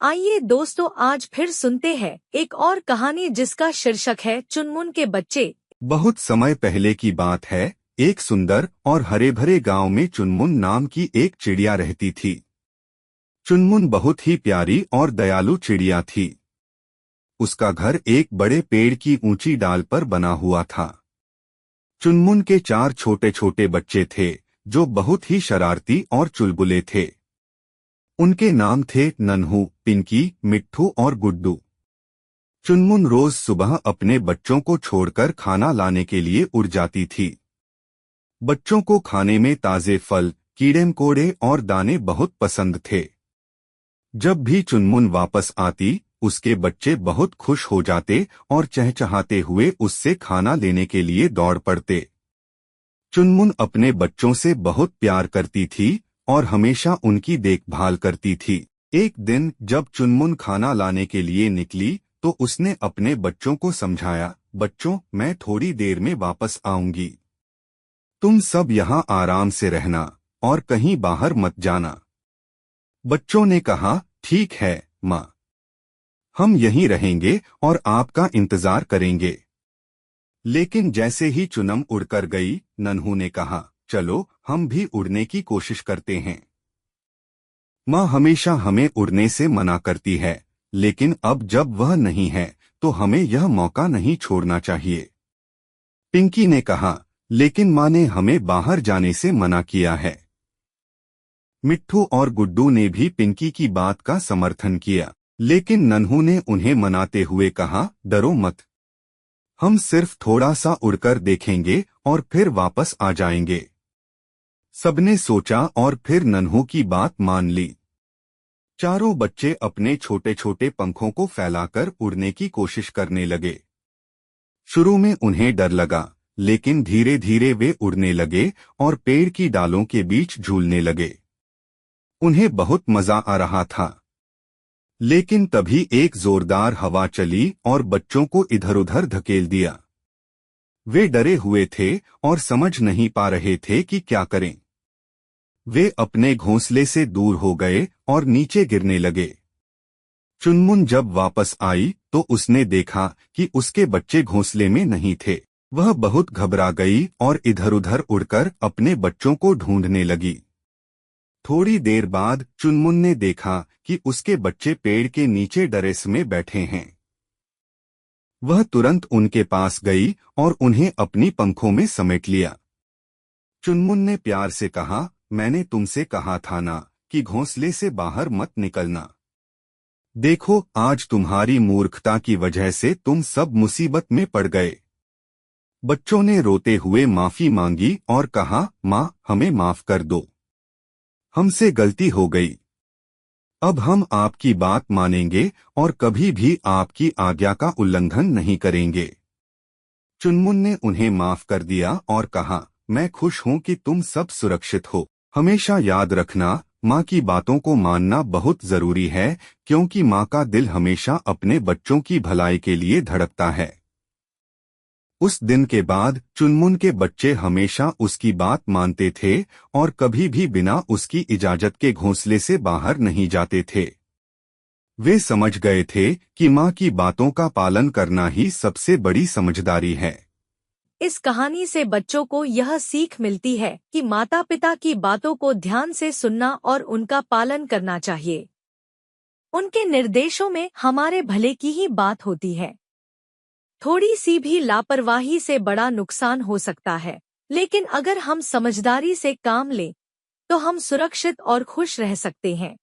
आइए दोस्तों, आज फिर सुनते हैं एक और कहानी जिसका शीर्षक है चुनमुन के बच्चे। बहुत समय पहले की बात है। एक सुंदर और हरे भरे गांव में चुनमुन नाम की एक चिड़िया रहती थी। चुनमुन बहुत ही प्यारी और दयालु चिड़िया थी। उसका घर एक बड़े पेड़ की ऊंची डाल पर बना हुआ था। चुनमुन के 4 छोटे छोटे बच्चे थे जो बहुत ही शरारती और चुलबुले थे। उनके नाम थे नन्हू, पिंकी, मिट्ठू और गुड्डू। चुनमुन रोज सुबह अपने बच्चों को छोड़कर खाना लाने के लिए उड़ जाती थी। बच्चों को खाने में ताजे फल, कीड़े मकोड़े और दाने बहुत पसंद थे। जब भी चुनमुन वापस आती, उसके बच्चे बहुत खुश हो जाते और चहचहाते हुए उससे खाना लेने के लिए दौड़ पड़ते। चुनमुन अपने बच्चों से बहुत प्यार करती थी और हमेशा उनकी देखभाल करती थी। एक दिन जब चुनमुन खाना लाने के लिए निकली तो उसने अपने बच्चों को समझाया, बच्चों, मैं थोड़ी देर में वापस आऊंगी। तुम सब यहाँ आराम से रहना और कहीं बाहर मत जाना। बच्चों ने कहा, ठीक है माँ, हम यहीं रहेंगे और आपका इंतजार करेंगे। लेकिन जैसे ही चुनम उड़कर गई, नन्हू ने कहा, चलो हम भी उड़ने की कोशिश करते हैं। माँ हमेशा हमें उड़ने से मना करती है, लेकिन अब जब वह नहीं है तो हमें यह मौका नहीं छोड़ना चाहिए। पिंकी ने कहा, लेकिन माँ ने हमें बाहर जाने से मना किया है। मिट्ठू और गुड्डू ने भी पिंकी की बात का समर्थन किया, लेकिन नन्हू ने उन्हें मनाते हुए कहा, डरो मत, हम सिर्फ थोड़ा सा उड़कर देखेंगे और फिर वापस आ जाएंगे। सबने सोचा और फिर नन्हू की बात मान ली। चारों बच्चे अपने छोटे छोटे पंखों को फैलाकर उड़ने की कोशिश करने लगे। शुरू में उन्हें डर लगा, लेकिन धीरे धीरे वे उड़ने लगे और पेड़ की डालों के बीच झूलने लगे। उन्हें बहुत मजा आ रहा था। लेकिन तभी एक जोरदार हवा चली और बच्चों को इधर-उधर धकेल दिया। वे डरे हुए थे और समझ नहीं पा रहे थे कि क्या करें। वे अपने घोंसले से दूर हो गए और नीचे गिरने लगे। चुनमुन जब वापस आई तो उसने देखा कि उसके बच्चे घोंसले में नहीं थे। वह बहुत घबरा गई और इधर-उधर उड़कर अपने बच्चों को ढूंढने लगी। थोड़ी देर बाद चुनमुन ने देखा कि उसके बच्चे पेड़ के नीचे डरेस में बैठे हैं। वह तुरंत उनके पास गई और उन्हें अपनी पंखों में समेट लिया। चुनमुन ने प्यार से कहा, मैंने तुमसे कहा था ना कि घोंसले से बाहर मत निकलना। देखो, आज तुम्हारी मूर्खता की वजह से तुम सब मुसीबत में पड़ गए। बच्चों ने रोते हुए माफी मांगी और कहा, माँ, हमें माफ कर दो, हमसे गलती हो गई। अब हम आपकी बात मानेंगे और कभी भी आपकी आज्ञा का उल्लंघन नहीं करेंगे। चुनमुन ने उन्हें माफ कर दिया और कहा, मैं खुश हूँ कि तुम सब सुरक्षित हो। हमेशा याद रखना, माँ की बातों को मानना बहुत जरूरी है, क्योंकि माँ का दिल हमेशा अपने बच्चों की भलाई के लिए धड़कता है। उस दिन के बाद चुनमुन के बच्चे हमेशा उसकी बात मानते थे और कभी भी बिना उसकी इजाजत के घोंसले से बाहर नहीं जाते थे। वे समझ गए थे कि माँ की बातों का पालन करना ही सबसे बड़ी समझदारी है। इस कहानी से बच्चों को यह सीख मिलती है कि माता पिता की बातों को ध्यान से सुनना और उनका पालन करना चाहिए। उनके निर्देशों में हमारे भले की ही बात होती है। थोड़ी सी भी लापरवाही से बड़ा नुकसान हो सकता है, लेकिन अगर हम समझदारी से काम लें तो हम सुरक्षित और खुश रह सकते हैं।